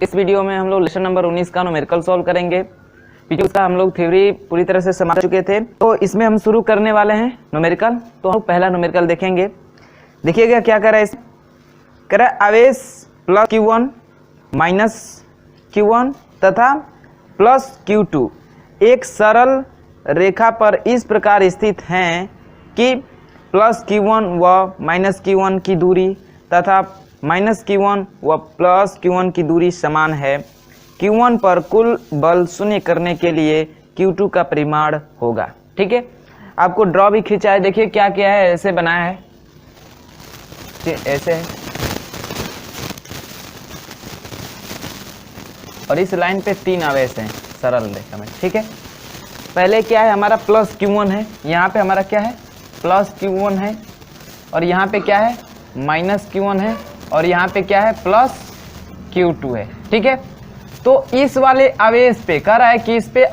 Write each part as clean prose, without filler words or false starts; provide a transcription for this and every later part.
इस वीडियो में हम लोग लेसन नंबर 19 का न्यूमेरिकल सॉल्व करेंगे। पीछे उसका हम लोग थ्योरी पूरी तरह से समझ चुके थे, तो इसमें हम शुरू करने वाले हैं न्यूमेरिकल। तो हम पहला न्यूमेरिकल देखेंगे। देखिएगा क्या कर रहा है इसमें, कह रहा है आवेश प्लस Q1 माइनस Q1 तथा प्लस Q2 एक सरल रेखा पर इस प्रकार स्थित हैं कि प्लस Q1 व माइनस Q1 की दूरी तथा माइनस Q1 व प्लस Q1 की दूरी समान है। Q1 पर कुल बल शून्य करने के लिए Q2 का परिमाण होगा। ठीक है, आपको ड्रॉ भी खींचा है। देखिए क्या क्या है, ऐसे बनाया है, ऐसे है, और इस लाइन पे 3 आवेश हैं सरल रेखा में। ठीक है, पहले क्या है, हमारा प्लस Q1 है, यहाँ पे हमारा क्या है प्लस Q1 है, और यहाँ पे क्या है माइनस Q1 है, और यहाँ पे क्या है प्लस Q2 है। ठीक है, तो इस वाले आवेश पे कह रहा है कि इस पे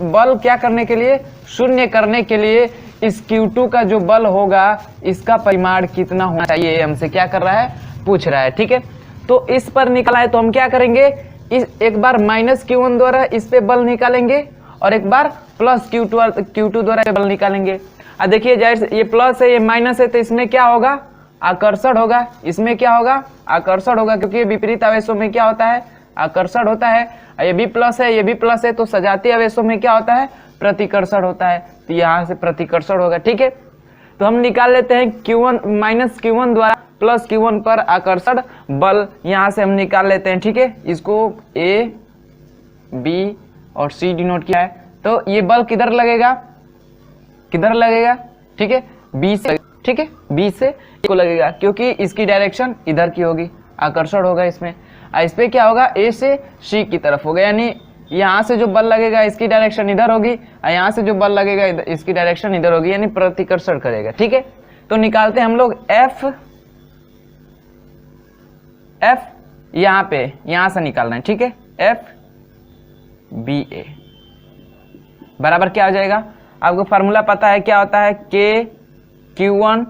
बल क्या करने के लिए, शून्य करने के लिए इस Q2 का जो बल होगा इसका परिमाण कितना होना चाहिए, हमसे क्या कर रहा है, पूछ रहा है। ठीक है, तो इस पर निकाला है तो हम क्या करेंगे, इस एक बार माइनस Q1 द्वारा इस पे बल निकालेंगे और एक बार प्लस Q2 द्वारा बल निकालेंगे। अब देखिए जाहिर ये प्लस है ये माइनस है, तो इसमें क्या होगा, आकर्षण होगा। इसमें क्या होगा, आकर्षण होगा, क्योंकि विपरीत आवेशों में क्या होता है, आकर्षण होता है। ये भी प्लस है, ये भी प्लस है, तो सजातीय आवेशों में क्या होता है, प्रतिकर्षण होता है, तो यहाँ से प्रतिकर्षण होगा। ठीक है, तो हम निकाल लेते हैं Q1 माइनस Q1 द्वारा प्लस Q1 पर आकर्षण बल, यहाँ से हम निकाल लेते हैं। ठीक है, इसको A, B और C डिनोट किया है, तो ये बल किधर लगेगा, किधर लगेगा, ठीक है B से, ठीक है B से को लगेगा, क्योंकि इसकी डायरेक्शन इधर की होगी, आकर्षण होगा इसमें। इस पे क्या होगा, A से C की तरफ होगा, यानी यहाँ से जो बल लगेगा इसकी डायरेक्शन इधर होगी, और यहाँ से जो बल लगेगा इसकी डायरेक्शन इधर होगी, यानी प्रतिकर्षण करेगा। ठीक है, तो निकालते हैं हम लोग F यहाँ पे, यहाँ से निकालना है। ठीक है, FBA बराबर क्या हो जाएगा, आपको फार्मूला पता है क्या होता है, Q1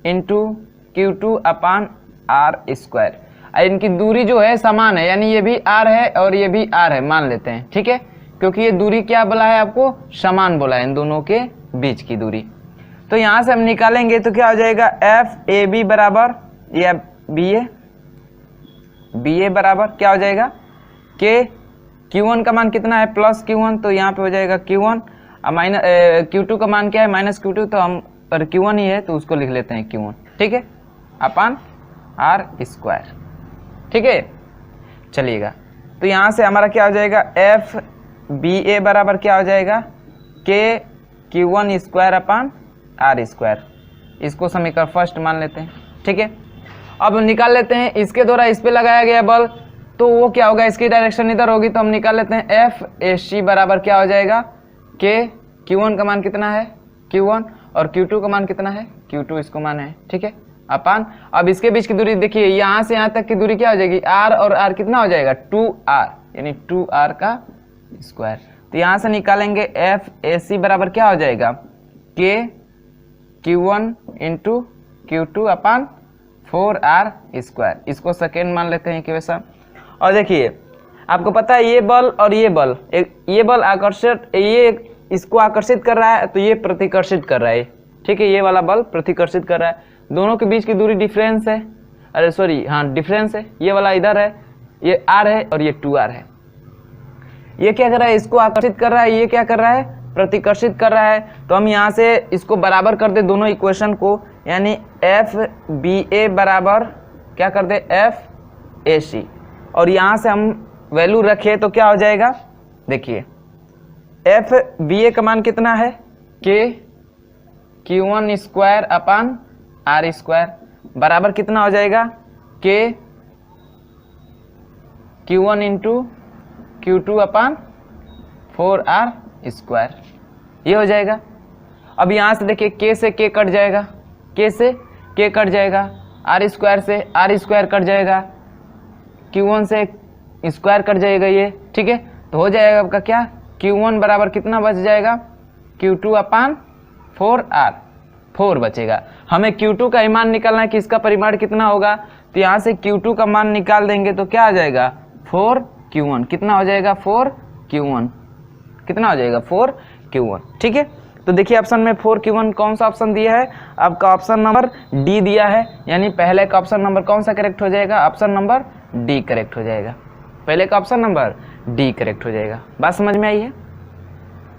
इंटू Q2 अपान R स्क्वायर। इनकी दूरी जो है समान है, यानी ये भी R है और ये भी R है, मान लेते हैं। ठीक है, क्योंकि ये दूरी क्या बोला है, आपको समान बोला है, इन दोनों के बीच की दूरी। तो यहाँ से हम निकालेंगे तो क्या हो जाएगा, FAB बराबर या BA बराबर क्या हो जाएगा, Q1 का मान कितना है प्लस Q1, तो यहाँ पे हो जाएगा Q1, माइनस Q2 का मान क्या है माइनस Q2, तो हम पर Q1 ही है तो उसको लिख लेते हैं Q1। ठीक है, अपान R स्क्वायर। ठीक है, चलिएगा, तो यहाँ से हमारा क्या हो जाएगा, FBA बराबर क्या हो जाएगा, Q1 square upon R square. इसको समीकरण फर्स्ट मान लेते हैं। ठीक है, अब निकाल लेते हैं इसके द्वारा इस पे लगाया गया बल, तो वो क्या होगा, इसकी डायरेक्शन इधर होगी, तो हम निकाल लेते हैं FAC बराबर क्या हो जाएगा, Q1 का मान कितना है Q1, और Q2 का मान कितना है Q2, इसको मान है। ठीक है, अपान, अब इसके बीच की दूरी देखिए, यहाँ से यहाँ तक की दूरी क्या हो जाएगी, R और R कितना हो जाएगा 2R, यानी 2R का स्क्वायर। तो यहाँ से निकालेंगे FAC बराबर क्या हो जाएगा, Q1 इंटू Q2 अपान 4R स्क्वायर। इसको सेकेंड मान लेते हैं इक्वेशन। और देखिए आपको पता है ये बल और ये बल, ये बल आकर्षित, ये इसको आकर्षित कर रहा है, तो ये प्रतिकर्षित कर रहा है। ठीक है, ये वाला बल प्रतिकर्षित कर रहा है, दोनों के बीच की दूरी डिफरेंस है, अरे सॉरी हाँ डिफरेंस है, ये वाला इधर है, ये R है और ये 2R है। ये क्या कर रहा है, इसको आकर्षित कर रहा है, ये क्या कर रहा है, प्रतिकर्षित कर रहा है। तो हम यहाँ से इसको बराबर कर दे दोनों इक्वेशन को, यानी FBA बराबर क्या कर दे FAC, और यहाँ से हम वैल्यू रखे तो क्या हो जाएगा, देखिए FBA का मान कितना है, Q1 square upon R square बराबर कितना हो जाएगा, Q1 इंटू Q2 अपान 4R स्क्वायर, ये हो जाएगा। अब यहाँ से देखिए K से K कट जाएगा, K से K कट जाएगा, R स्क्वायर से R स्क्वायर कट जाएगा, Q1 से स्क्वायर कट जाएगा ये। ठीक है, तो हो जाएगा आपका क्या, Q1 बराबर कितना बच जाएगा, Q2 अपान 4R, 4 बचेगा। हमें Q2 का ही मान निकालना है कि इसका परिमाण कितना होगा, तो यहाँ से Q2 का मान निकाल देंगे तो क्या आ जाएगा, 4 4q1 कितना हो जाएगा 4q1 कितना हो जाएगा 4q1। ठीक है, तो देखिए ऑप्शन में 4q1 कौन सा ऑप्शन दिया है, आपका ऑप्शन नंबर डी दिया है, यानी पहले का ऑप्शन नंबर कौन सा करेक्ट हो जाएगा, ऑप्शन नंबर डी करेक्ट हो जाएगा, पहले का ऑप्शन नंबर डी करेक्ट हो जाएगा। बात समझ में आई है?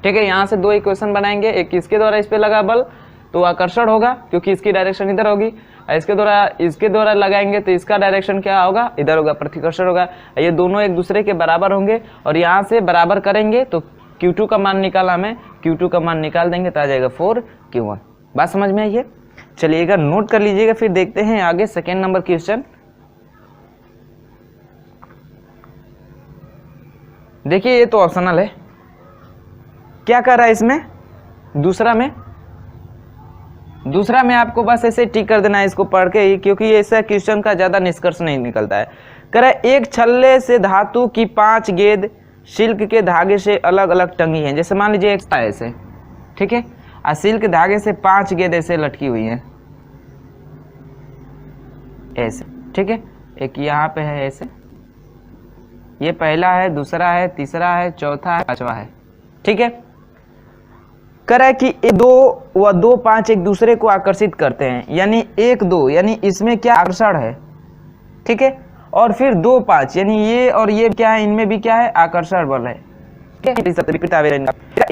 ठीक है, यहाँ से दो इक्वेशन बनाएंगे, एक इसके द्वारा इस पे लगा बल तो आकर्षण होगा क्योंकि इसकी डायरेक्शन इधर होगी, इसके द्वारा लगाएंगे तो इसका डायरेक्शन क्या होगा, इधर होगा, प्रतिकर्षण होगा। ये दोनों एक दूसरे के बराबर होंगे और यहाँ से बराबर करेंगे तो Q2 का मान निकाला हमें, Q2 का मान निकाल देंगे तो आ जाएगा 4q1। बात समझ में आई है? चलिएगा नोट कर लीजिएगा, फिर देखते हैं आगे सेकेंड नंबर क्वेश्चन। देखिए ये तो ऑप्शनल है, क्या कर रहा है इसमें, दूसरा में आपको बस ऐसे टिक कर देना है इसको पढ़ के ही, क्योंकि ऐसा क्वेश्चन का ज़्यादा निष्कर्ष नहीं निकलता है। कह रहा है एक छल्ले से धातु की 5 गेंद सिल्क के धागे से अलग अलग टंगी हैं। जैसे मान लीजिए एक ऐसे, ठीक है, और सिल्क धागे से 5 गेंद ऐसे लटकी हुई हैं ऐसे, ठीक है, एक यहाँ पे है ऐसे, ये पहला है, दूसरा है, तीसरा है, चौथा है, पांचवा है। ठीक है, कह रहा है कि 2 व 2 5 एक दूसरे को आकर्षित करते हैं, यानी 1 2 यानी इसमें क्या आकर्षण है, ठीक है, और फिर 2 5 यानी ये और ये क्या है, इनमें भी क्या है, आकर्षण बल है।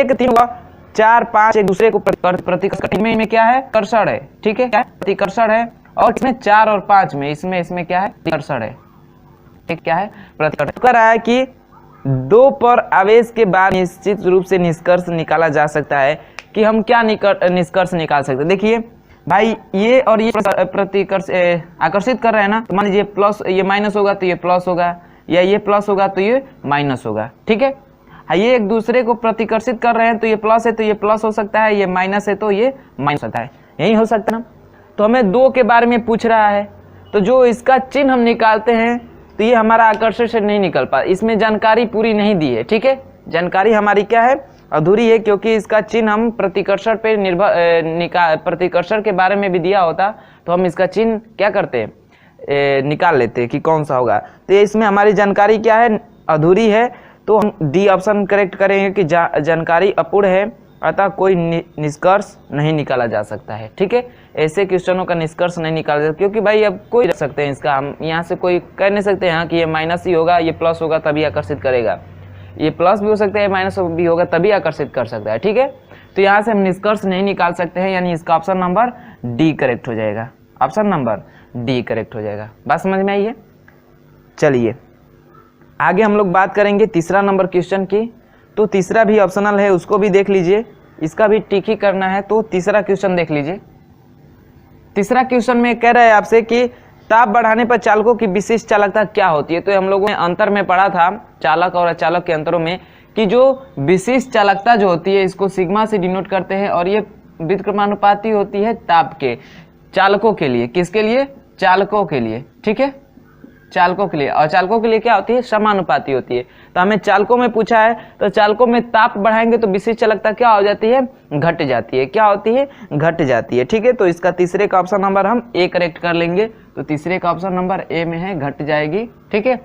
एक 3 व 4 5 एक दूसरे को प्रतिकर्षण में क्या है, कर्षण है। ठीक है, प्रतिकर्षण है, और इसमें 4 और 5 में इसमें क्या है, प्रतिकर्षण है। ठीक, क्या है, प्रतिकर्षण। कह रहा है कि 2 पर आवेश के बाद निश्चित रूप से निष्कर्ष निकाला जा सकता है कि हम क्या निष्कर्ष निकाल सकते हैं। देखिए भाई ये और ये प्रतिकर्ष आकर्षित कर रहे हैं ना, तो मान लीजिए प्लस, ये माइनस होगा तो ये प्लस होगा, या ये प्लस होगा तो ये माइनस होगा। ठीक है, ये एक दूसरे को प्रतिकर्षित कर रहे हैं, तो ये प्लस है तो ये प्लस हो सकता है, ये माइनस है तो ये माइनस होता है, यही हो सकता है ना। तो हमें 2 के बारे में पूछ रहा है, तो जो इसका चिन्ह हम निकालते हैं तो ये हमारा आकर्षण से नहीं निकल पा, इसमें जानकारी पूरी नहीं दी है। ठीक है, जानकारी हमारी क्या है, अधूरी है, क्योंकि इसका चिन्ह हम प्रतिकर्षण पे निर्भर प्रतिकर्षण के बारे में भी दिया होता तो हम इसका चिन्ह क्या करते हैं, निकाल लेते कि कौन सा होगा। तो इसमें हमारी जानकारी क्या है, अधूरी है, तो हम डी ऑप्शन करेक्ट करेंगे कि जानकारी अपूर्ण है, अतः कोई निष्कर्ष नहीं निकाला जा सकता है। ठीक है, ऐसे क्वेश्चनों का निष्कर्ष नहीं निकाला जा सकता, क्योंकि भाई अब कोई रख सकते हैं इसका, हम यहाँ से कोई कह नहीं सकते हैं कि ये माइनस ही होगा, ये प्लस होगा तभी आकर्षित करेगा, ये प्लस भी हो सकता है, माइनस भी होगा तभी आकर्षित कर सकता है। ठीक है, तो यहाँ से हम निष्कर्ष नहीं निकाल सकते हैं, यानी इसका ऑप्शन नंबर डी करेक्ट हो जाएगा, ऑप्शन नंबर डी करेक्ट हो जाएगा। बात समझ में आई है? चलिए आगे हम लोग बात करेंगे तीसरा नंबर क्वेश्चन की। तो तीसरा भी ऑप्शनल है, उसको भी देख लीजिए, इसका भी टिक ही करना है। तो तीसरा क्वेश्चन देख लीजिए। तीसरा क्वेश्चन में कह रहा है आपसे कि ताप बढ़ाने पर चालकों की विशिष्ट चालकता क्या होती है। तो हम लोगों ने अंतर में पढ़ा था चालक और अचालक के अंतरों में कि जो विशिष्ट चालकता जो होती है इसको सिग्मा से डिनोट करते हैं, और ये व्युत्क्रमानुपाती होती है ताप के, चालकों के लिए। किसके लिए? चालकों के लिए। ठीक है, चालकों के लिए। और चालकों के लिए क्या होती है? समानुपाती होती है। तो हमें चालकों में पूछा है, तो चालकों में ताप बढ़ाएंगे तो विशिष्ट चालकता क्या हो जाती है? घट जाती है। क्या होती है? घट जाती है। ठीक है, तो इसका तीसरे का ऑप्शन नंबर हम ए करेक्ट कर लेंगे। तो तीसरे का ऑप्शन नंबर ए में है, घट जाएगी। ठीक है,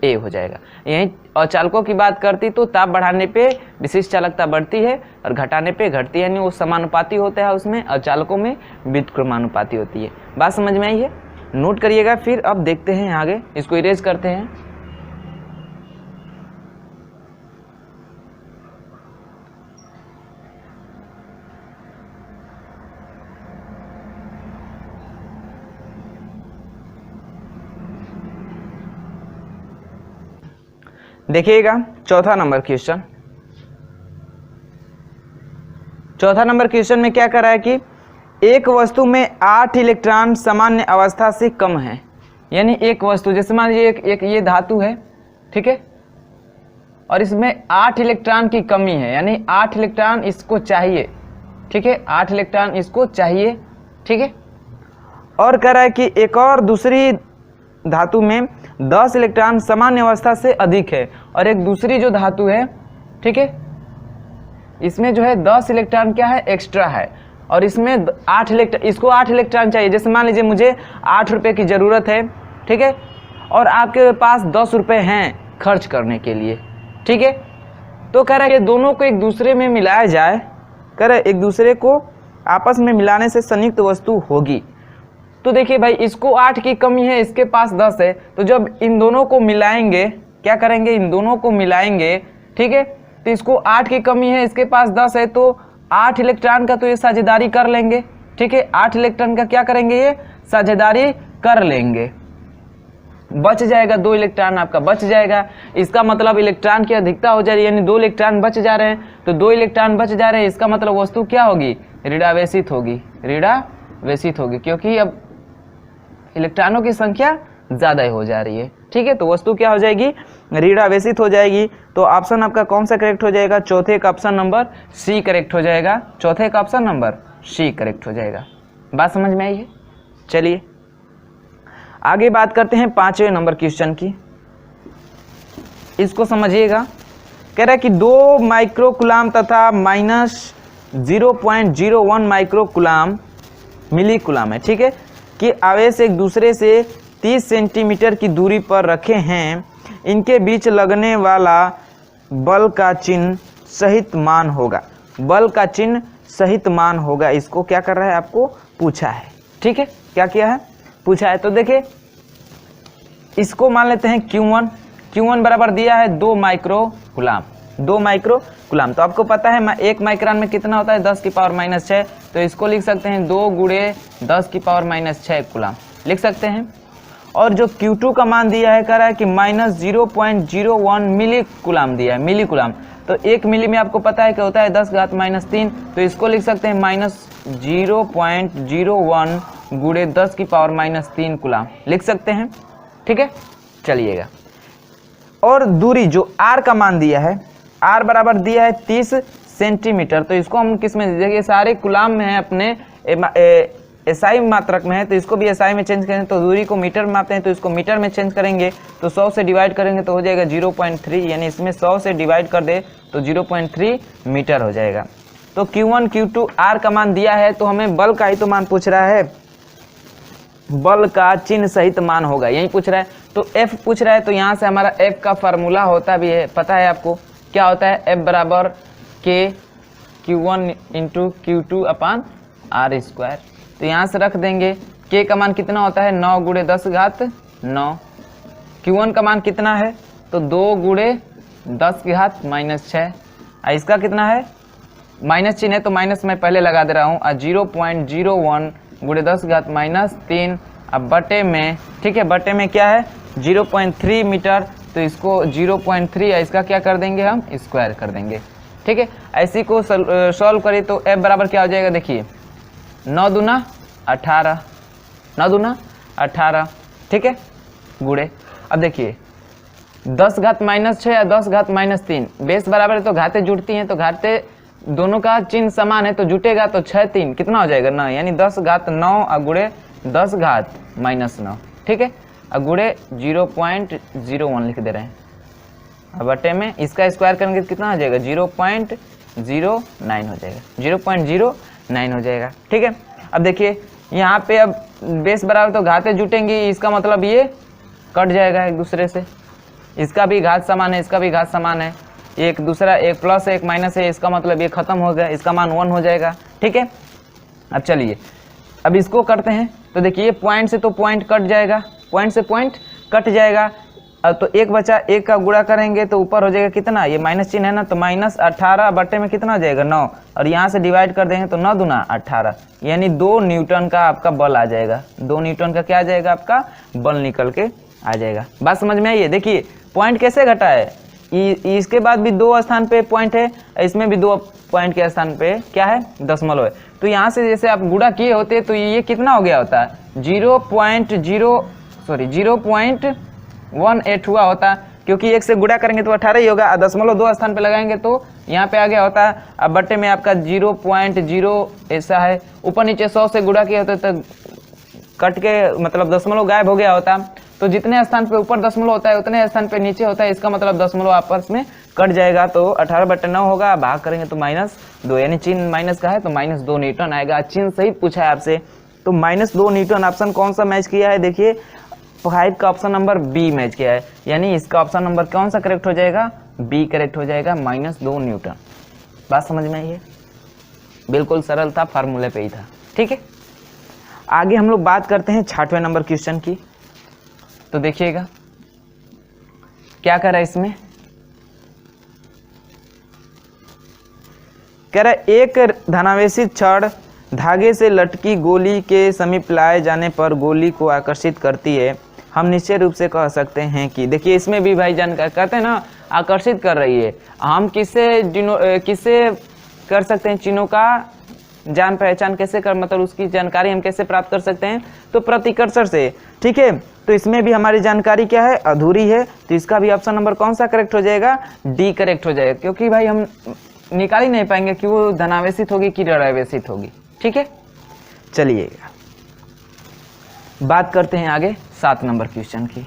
ए हो जाएगा यही। और चालकों की बात करती तो ताप बढ़ाने पे विशिष्ट चालकता बढ़ती है और घटाने पे घटती है, यानी वो समानुपाती होता है उसमें, और चालकों में व्युत्क्रमानुपाती होती है। बात समझ में आई है? नोट करिएगा। फिर अब देखते हैं आगे, इसको इरेज करते हैं। देखिएगा चौथा नंबर क्वेश्चन। चौथा नंबर क्वेश्चन में क्या कर रहा है कि एक वस्तु में 8 इलेक्ट्रॉन सामान्य अवस्था से कम है। यानी एक वस्तु, जैसे मान लीजिए एक ये धातु है, ठीक है, और इसमें 8 इलेक्ट्रॉन की कमी है, यानी 8 इलेक्ट्रॉन इसको चाहिए। ठीक है, 8 इलेक्ट्रॉन इसको चाहिए। ठीक है, और कह रहा है कि एक और दूसरी धातु में 10 इलेक्ट्रॉन सामान्य अवस्था से अधिक है, और एक दूसरी जो धातु है, ठीक है, इसमें जो है 10 इलेक्ट्रॉन क्या है? एक्स्ट्रा है, और इसमें 8 इलेक्ट्रॉन, इसको 8 इलेक्ट्रॉन चाहिए। जैसे मान लीजिए मुझे 8 रुपये की ज़रूरत है, ठीक है, और आपके पास 10 रुपये हैं, खर्च करने के लिए। ठीक है, तो कह रहा है कि दोनों को एक दूसरे में मिलाया जाए, कह रहा है एक दूसरे को आपस में मिलाने से संयुक्त वस्तु होगी। तो देखिए भाई, इसको 8 की कमी है, इसके पास 10 है, तो जब इन दोनों को मिलाएंगे, क्या करेंगे, इन दोनों को मिलाएंगे, ठीक है, तो इसको 8 की कमी है, इसके पास 10 है, तो 8 इलेक्ट्रॉन का तो ये साझेदारी कर लेंगे। ठीक है, 8 इलेक्ट्रॉन का क्या करेंगे, ये साझेदारी कर लेंगे, बच जाएगा 2 इलेक्ट्रॉन आपका बच जाएगा। इसका मतलब इलेक्ट्रॉन की अधिकता हो जा रही है, यानी 2 इलेक्ट्रॉन बच जा रहे हैं, तो 2 इलेक्ट्रॉन बच जा रहे हैं, इसका मतलब वस्तु क्या होगी, ऋणावेशित होगी, ऋणावेशित होगी, क्योंकि अब इलेक्ट्रॉनों की संख्या ज्यादा ही हो जा रही है। ठीक है, तो वस्तु क्या हो जाएगी, ऋणावेशित हो जाएगी। तो ऑप्शन आपका कौन सा करेक्ट हो जाएगा, चौथे का ऑप्शन नंबर सी करेक्ट हो जाएगा, चौथे का ऑप्शन नंबर सी करेक्ट हो जाएगा। बात समझ में आई है? चलिए आगे बात करते हैं 5वें नंबर क्वेश्चन की। इसको समझिएगा, कह रहा है कि 2 माइक्रोकुलाम तथा -0.01 माइक्रोकुलाम मिलीकुलाम है, ठीक है, कि आवेश एक दूसरे से 30 सेंटीमीटर की दूरी पर रखे हैं, इनके बीच लगने वाला बल का चिन्ह सहित मान होगा, बल का चिन्ह सहित मान होगा। इसको क्या कर रहा है, आपको पूछा है। ठीक है, क्या किया है, पूछा है। तो देखिए इसको मान लेते हैं Q1, Q1 बराबर दिया है 2 माइक्रोकुलाम, 2 माइक्रोकुलाम। तो आपको पता है 1 माइक्रोन में कितना होता है, 10 की पावर -6, तो इसको लिख सकते हैं 2 × 10 की पावर -6 कुलाम लिख सकते हैं। और जो Q2 का मान दिया है, कह रहा है कि -0.01 मिलीकुलाम दिया है, मिलीकुलाम। तो 1 मिली में आपको पता है क्या होता है, 10 घात -3, तो इसको लिख सकते हैं -0.01 × 10 की पावर -3 कुलाम लिख सकते हैं। ठीक है, चलिएगा। और दूरी जो R का मान दिया है, R बराबर दिया है 30 सेंटीमीटर, तो इसको हम किस में, देखिए सारे कुलाम में है, अपने एसआई मात्रक में है, तो इसको भी एसआई में चेंज करें, तो दूरी को मीटर में मापते हैं, तो इसको मीटर में चेंज करेंगे, तो 100 से डिवाइड करेंगे तो हो जाएगा 0.3, यानी इसमें 100 से डिवाइड कर दे तो 0.3 मीटर हो जाएगा। तो Q1 Q2 R का मान दिया है, तो हमें बल का ही तो मान पूछ रहा है, बल का चिन्ह सहित मान होगा, यही पूछ रहा है। तो F पूछ रहा है, तो यहाँ से हमारा F का फार्मूला होता भी है, पता है आपको क्या होता है, F बराबर K Q1 × Q2 / R²। तो यहाँ से रख देंगे, K का मान कितना होता है, 9 × 10 घात 9, Q1 का मान कितना है, तो 2 × 10 की घात -6, इसका कितना है, माइनस चिन्ह है तो माइनस मैं पहले लगा दे रहा हूँ, 0.01 × 10 घात -3, अब बटे में, ठीक है, बटे में क्या है 0.3 मीटर, तो इसको 0.3 है, इसका क्या कर देंगे हम, स्क्वायर कर देंगे। ठीक है, ऐसी को सॉल्व करें तो F बराबर क्या हो जाएगा, देखिए 9 दूना 18, 9 दूना 18, ठीक है, गुड़े। अब देखिए 10 घात -6 या 10 घात -3, बेस बराबर है तो घाते जुड़ती हैं, तो घाते दोनों का चिन्ह समान है, तो जुटेगा तो 6 3 कितना हो जाएगा 9, यानी 10 घात 9 और गुड़े 10 घात -9, ठीक है, और गुड़े 0.01 लिख दे रहे हैं। अब बटे में इसका स्क्वायर करेंगे तो कितना हो जाएगा, 0.09 हो जाएगा, 0.09 हो जाएगा। ठीक है, अब देखिए यहाँ पे अब बेस बराबर तो घाते जुटेंगी, इसका मतलब ये कट जाएगा एक दूसरे से, इसका भी घात समान है, इसका भी घात समान है, एक दूसरा एक प्लस है एक माइनस है, इसका मतलब ये खत्म हो गया, इसका मान 1 हो जाएगा। ठीक है, अब चलिए अब इसको करते हैं, तो देखिए पॉइंट से तो पॉइंट कट जाएगा, पॉइंट से पॉइंट कट जाएगा, तो एक बचा, एक का गुणा करेंगे तो ऊपर हो जाएगा कितना, ये माइनस चिन्ह है ना, तो -18 बटे में कितना हो जाएगा 9, और यहाँ से डिवाइड कर देंगे तो 9 दूना 18, यानी 2 न्यूटन का आपका बल आ जाएगा, 2 न्यूटन का क्या आ जाएगा, आपका बल निकल के आ जाएगा। बात समझ में आई है? देखिए पॉइंट कैसे घटा है, इसके बाद भी 2 स्थान पे पॉइंट है, इसमें भी 2 पॉइंट के स्थान पे क्या है, दशमलव है, तो यहाँ से जैसे आप गुणा किए होते तो ये कितना हो गया होता है, 0.18 हुआ होता, क्योंकि 1 से गुणा करेंगे तो 18 ही होगा, दशमलव 2 स्थान पे लगाएंगे तो यहाँ पे आ गया होता है। अब बट्टे में आपका 0.0 ऐसा है, ऊपर नीचे 100 से गुणा किए होते तो कट के मतलब दशमलव गायब हो गया होता, तो जितने स्थान पे ऊपर दशमलव होता है उतने स्थान पे नीचे होता है, इसका मतलब दशमलव आपस में कट जाएगा, तो 18/9 होगा, भाग करेंगे तो -2, यानी चिन्ह माइनस का है तो -2 न्यूटन आएगा। चिन्ह सही पूछा है आपसे, तो -2 न्यूटन ऑप्शन कौन सा मैच किया है, देखिए 5 का ऑप्शन नंबर बी मैच किया है, यानी इसका ऑप्शन नंबर कौन सा करेक्ट हो जाएगा, बी करेक्ट हो जाएगा, -2 न्यूटन। बात समझ में आई है, बिल्कुल सरल था, फार्मूले पे ही था। ठीक है, आगे हम लोग बात करते हैं 6वें नंबर क्वेश्चन की। तो देखिएगा क्या कर रहा है इसमें, कह रहा है एक धनावेशित छड़ धागे से लटकी गोली के समीप लाए जाने पर गोली को आकर्षित करती है। हम निश्चय रूप से कह सकते हैं कि, देखिए इसमें भी भाई जानकारी कहते हैं ना, आकर्षित कर रही है। हम किससे कर सकते हैं, चिन्हों का जान पहचान कैसे कर, मतलब उसकी जानकारी हम कैसे प्राप्त कर सकते हैं, तो प्रतिकर्षण से। ठीक है, तो इसमें भी हमारी जानकारी क्या है, अधूरी है, तो इसका भी ऑप्शन नंबर कौन सा करेक्ट हो जाएगा, डी करेक्ट हो जाएगा, क्योंकि भाई हम निकाल ही नहीं पाएंगे कि वो धनावेशित होगी कि ऋणावेशित होगी। ठीक है, चलिएगा बात करते हैं आगे 7 नंबर क्वेश्चन की।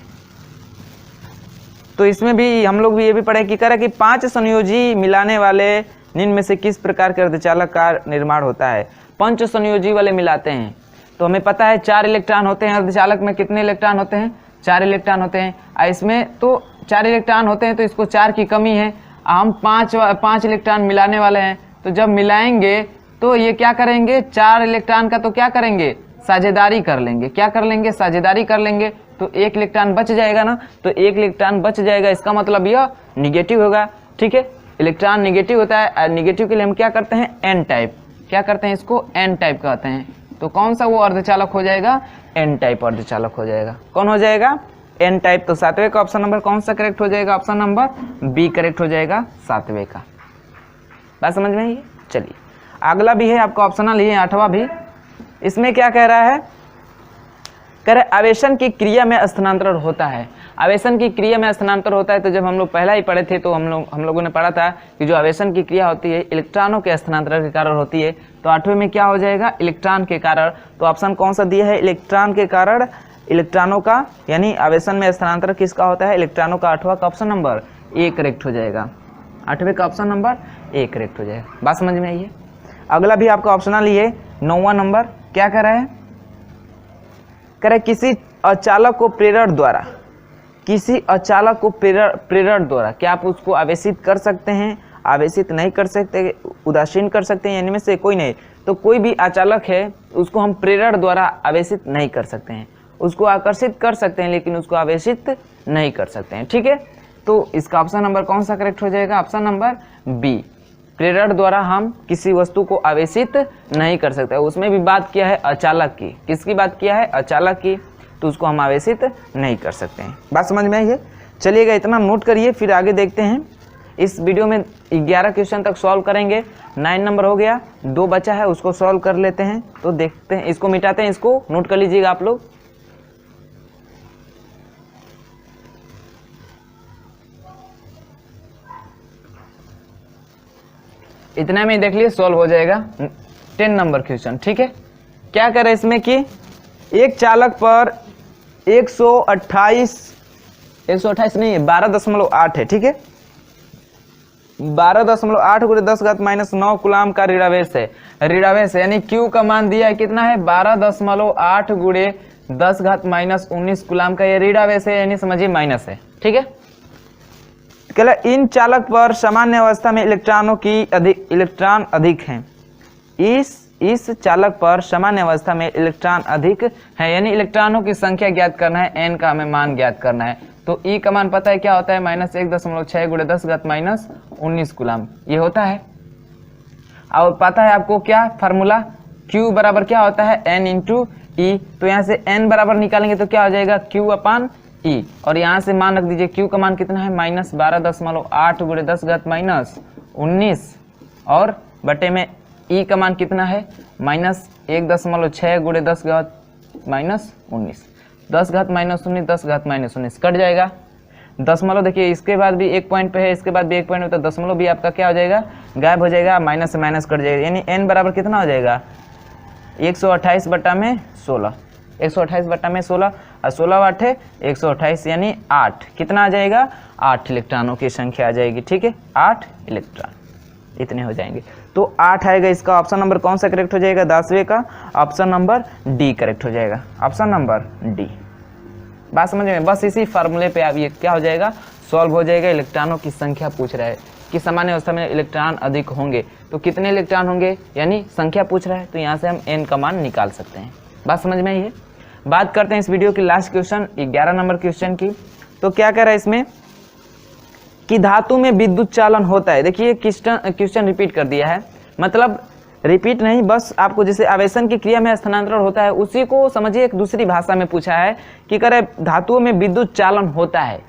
तो इसमें भी हम लोग भी ये भी पढ़े कि कह रहा है कि 5 संयोजी मिलाने वाले निम्न में से किस प्रकार के अर्धचालक का निर्माण होता है। 5 संयोजी वाले मिलाते हैं, तो हमें पता है 4 इलेक्ट्रॉन होते हैं। अर्धचालक में कितने इलेक्ट्रॉन होते हैं, 4 इलेक्ट्रॉन होते हैं। इसमें तो 4 इलेक्ट्रॉन होते हैं, तो इसको 4 की कमी है। हम 5 इलेक्ट्रॉन मिलाने वाले हैं, तो जब मिलाएंगे तो ये क्या करेंगे, 4 इलेक्ट्रॉन का तो क्या करेंगे, साझेदारी कर लेंगे। क्या कर लेंगे, साझेदारी कर लेंगे, तो 1 इलेक्ट्रॉन बच जाएगा ना, तो 1 इलेक्ट्रॉन बच जाएगा, इसका मतलब यह निगेटिव होगा। ठीक है, इलेक्ट्रॉन निगेटिव होता है, निगेटिव के लिए हम क्या करते हैं, एन टाइप, क्या करते हैं, इसको एन टाइप कहते हैं। तो कौन सा वो अर्धचालक हो जाएगा, एन टाइप अर्धचालक हो जाएगा। कौन हो जाएगा, एन टाइप। तो 7वें का ऑप्शन नंबर कौन सा करेक्ट हो जाएगा, ऑप्शन नंबर बी करेक्ट हो जाएगा 7वें का। बात समझ में आई। चलिए अगला भी है आपका ऑप्शनल ही है, 8वां भी। इसमें क्या कह रहा है, कह रहा है आवेशन की क्रिया में स्थानांतरण होता है। आवेशन की क्रिया में स्थानांतरण होता है, तो जब हम लोग पहला ही पढ़े थे तो हम लोगों ने पढ़ा था कि जो आवेशन की क्रिया होती है इलेक्ट्रॉनों के स्थानांतरण के कारण होती है। तो 8वें में क्या हो जाएगा, इलेक्ट्रॉन के कारण। तो ऑप्शन कौन सा दिया है, इलेक्ट्रॉन के कारण, इलेक्ट्रॉनों का, यानी आवेशन में स्थानांतरण किसका होता है, इलेक्ट्रॉनों का। 8वां का ऑप्शन नंबर ए करेक्ट हो जाएगा, 8वें का ऑप्शन नंबर ए करेक्ट हो जाएगा। बात समझ में आई है। अगला भी आपका ऑप्शनल ही है, 9वां नंबर। क्या कर रहा है, कह रहा है किसी अचालक को प्रेरण द्वारा, किसी अचालक को प्रेरण द्वारा क्या आप उसको आवेशित कर सकते हैं, आवेशित नहीं कर सकते, उदासीन कर सकते हैं, इनमें से कोई नहीं। तो कोई भी अचालक है उसको हम प्रेरण द्वारा आवेशित नहीं कर सकते हैं, उसको आकर्षित कर सकते हैं लेकिन उसको आवेशित नहीं कर सकते हैं। ठीक है, तो इसका ऑप्शन नंबर कौन सा करेक्ट हो जाएगा, ऑप्शन नंबर बी। प्रेरण द्वारा हम किसी वस्तु को आवेशित नहीं कर सकते। उसमें भी बात किया है अचालक की, किसकी बात किया है, अचालक की, तो उसको हम आवेशित नहीं कर सकते हैं। बात समझ में आई है। चलिएगा इतना नोट करिए, फिर आगे देखते हैं। इस वीडियो में 11 क्वेश्चन तक सॉल्व करेंगे, 9 नंबर हो गया, 2 बचा है, उसको सॉल्व कर लेते हैं। तो देखते हैं, इसको मिटाते हैं, इसको नोट कर लीजिएगा आप लोग। इतना में देख लिए सॉल्व हो जाएगा 10 नंबर क्वेश्चन। ठीक है, क्या करें इसमें कि एक चालक पर 128 नहीं है, 12.8 है। ठीक है, 12.8 × 10⁻⁹ कूलाम का ऋणावेश है। ऋणावेश है यानी Q का मान दिया है कितना है, 12.8 × 10⁻⁻19 कूलाम का ये ऋणावेश है, यानी समझिए माइनस है। ठीक है, कहला इन चालक पर सामान्य अवस्था में इलेक्ट्रॉन अधिक हैं। इस चालक पर सामान्य अवस्था में इलेक्ट्रॉन अधिक है, यानी इलेक्ट्रॉनों की संख्या ज्ञात करना है, n का हमें मान ज्ञात करना है। तो E का मान पता है क्या होता है, -1.6 × 10⁻19 कूलाम ये होता है। और पता है आपको क्या फार्मूला, Q बराबर क्या होता है, n × E। तो यहाँ से n बराबर निकालेंगे तो क्या हो जाएगा, Q/E। और यहाँ से मान रख दीजिए, Q का मान कितना है, -12.8 × 10⁻19 और बटे में E का मान कितना है, -1.6 × 10⁻⁻19 10⁻⁻19 कट जाएगा। दशमलव देखिए इसके बाद भी एक पॉइंट पे है, इसके बाद भी एक पॉइंट होता है, दशमलव भी आपका क्या हो जाएगा, गायब हो जाएगा, माइनस से माइनस कट जाएगा। यानी n बराबर कितना हो जाएगा, 128/16, 128/16 और 16 × 128 यानी 8। कितना आ जाएगा, 8 इलेक्ट्रॉनों की संख्या आ जाएगी। ठीक है, 8 इलेक्ट्रॉन इतने हो जाएंगे। तो 8 आएगा, इसका ऑप्शन नंबर कौन सा करेक्ट हो जाएगा, 10वें का ऑप्शन नंबर डी करेक्ट हो जाएगा, ऑप्शन नंबर डी। बात समझ में? बस इसी फार्मूले पे आप ये क्या हो जाएगा, सॉल्व हो जाएगा। इलेक्ट्रॉनों की संख्या पूछ रहा है कि सामान्य अवस्था में इलेक्ट्रॉन अधिक होंगे तो कितने इलेक्ट्रॉन होंगे, यानी संख्या पूछ रहा है, तो यहाँ से हम n का मान निकाल सकते हैं। बात समझ में आई है? बात करते हैं इस वीडियो की लास्ट क्वेश्चन 11 नंबर क्वेश्चन की। तो क्या कह रहा है इसमें कि धातु में विद्युत चालन होता है। देखिए क्वेश्चन रिपीट कर दिया है, मतलब रिपीट नहीं, बस आपको जैसे आवेशन की क्रिया में स्थानांतरण होता है उसी को समझिए एक दूसरी भाषा में पूछा है कि करे धातुओं में विद्युत चालन होता है।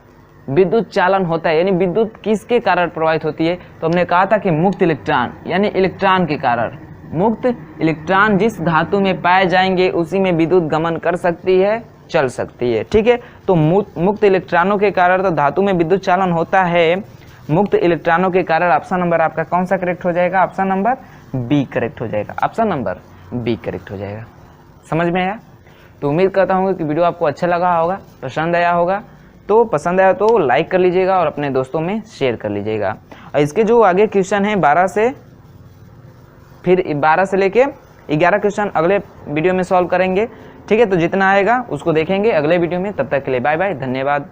विद्युत चालन होता है यानी विद्युत किसके कारण प्रवाहित होती है, तो हमने कहा था कि मुक्त इलेक्ट्रॉन यानी इलेक्ट्रॉन के कारण। मुक्त इलेक्ट्रॉन जिस धातु में पाए जाएंगे उसी में विद्युत गमन कर सकती है, चल सकती है। ठीक है, तो मुक्त इलेक्ट्रॉनों के कारण तो धातु में विद्युत चालन होता है। मुक्त इलेक्ट्रॉनों के कारण ऑप्शन नंबर आपका कौन सा करेक्ट हो जाएगा? ऑप्शन नंबर बी करेक्ट हो जाएगा। ऑप्शन नंबर बी करेक्ट हो जाएगा। समझ में आया? तो उम्मीद करता हूँ कि वीडियो आपको अच्छा लगा होगा, पसंद आया होगा। तो पसंद आया तो लाइक कर लीजिएगा और अपने दोस्तों में शेयर कर लीजिएगा। और इसके जो आगे क्वेश्चन हैं 12 से लेके 11 क्वेश्चन अगले वीडियो में सॉल्व करेंगे। ठीक है, तो जितना आएगा उसको देखेंगे अगले वीडियो में। तब तक के लिए बाय बाय, धन्यवाद।